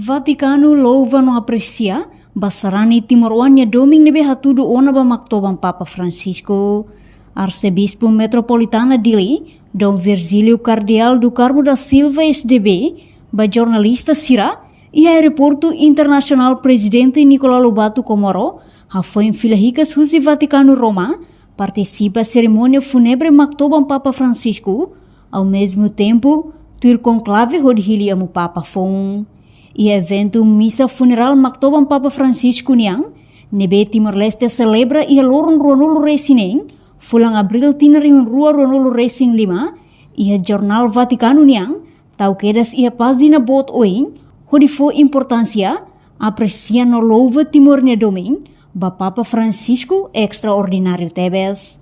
Vaticano louva não aprecia basarani timoroannya doming nebe hatudu ona ba maktoban Papa Francisco. Arcebispo Metropolitana Dili, Dom Virgílio Cardeal do Carmo da Silva SDB, ba jornalista Sira, e aeroporto internacional presidente Nicola Lobato Comoro, foi em Filahicas Husi Vaticano Roma, participa cerimônia fúnebre maktoban Papa Francisco, ao mesmo tempo, tuir conclave rodhili amu Papa Fon. E evento missa funeral maktoban Papa Francisco niang, nebe Timor-Leste celebra e lorong Ronolo Racing, fulang Abril tinariun rua Ronolo Racing 5, e jornal Vaticano niang, tau quedas ia página bot oin, hodifo importância, apreciando louva Timor-Leste doming, ba Papa Francisco extraordinário tebes.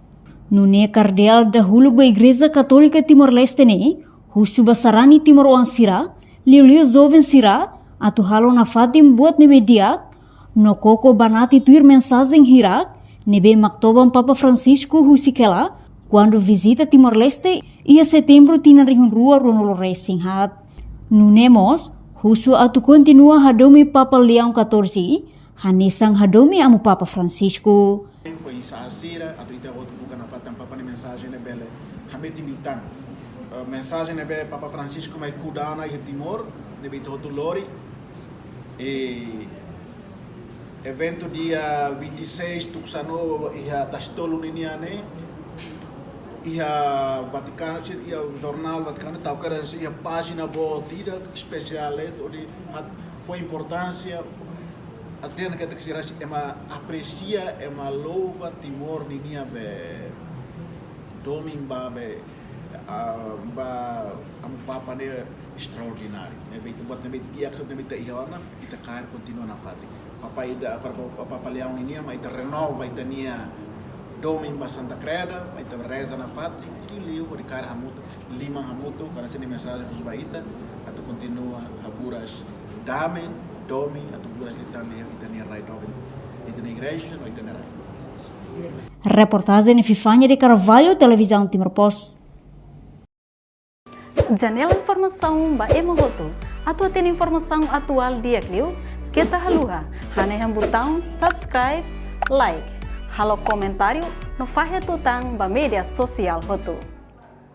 Nune cardeal dahulu ba Igreja Católica Timor-Leste ne, husu basarani Timor-Oan Sira, liu jovem Sira, atu halo na fatim buat nebe diak, no koko banati tuir mensagem hirak, nebe maktoban Papa Francisco husikela, quando visita Timor-Leste, ia setembro tinarihun rua Ronolo Racing hat. Nunemos, husu atu continua hadomi Papa Leão XIV, hanesang hadomi amu Papa Francisco. Foi em Sahasira, a tuita outro buka na fatam Papa ni mensagem ne bele, hameti mitang. Mensagem ne bele Papa Francisco mai kudana e Timor, nebe totu lori. E evento dia 26 tuksano ia tastolo niniane, ia Vaticano, ia jornal Vaticano, tau kera ia página boa tira especial onde foi importância. A triana que te quisera ema aprecia ema louva Timor ninia be doming ba be ba am Papa ne extraordinário. Nebe buat nebe dia que nebe iana ita cair continua na fati. Papa ida Papa Leão ninia mas ita renova ita nia doming ba Santa Creda, ita reza na fati. E liu por cair hamuto lima hamuto karena sini mensagem que subaita atau continua haburas damen domi atau buras itania rai domi itania igreja ou itania rai. Reportagem Fifanya de Carvalho, Televisão Timor Post. Janela informação ba emogoto. Atua tem informação atual dia kliu. Kita haluha. Hanai botão subscribe, like. Halo comentário no fahe tutang ba media sosial hotu.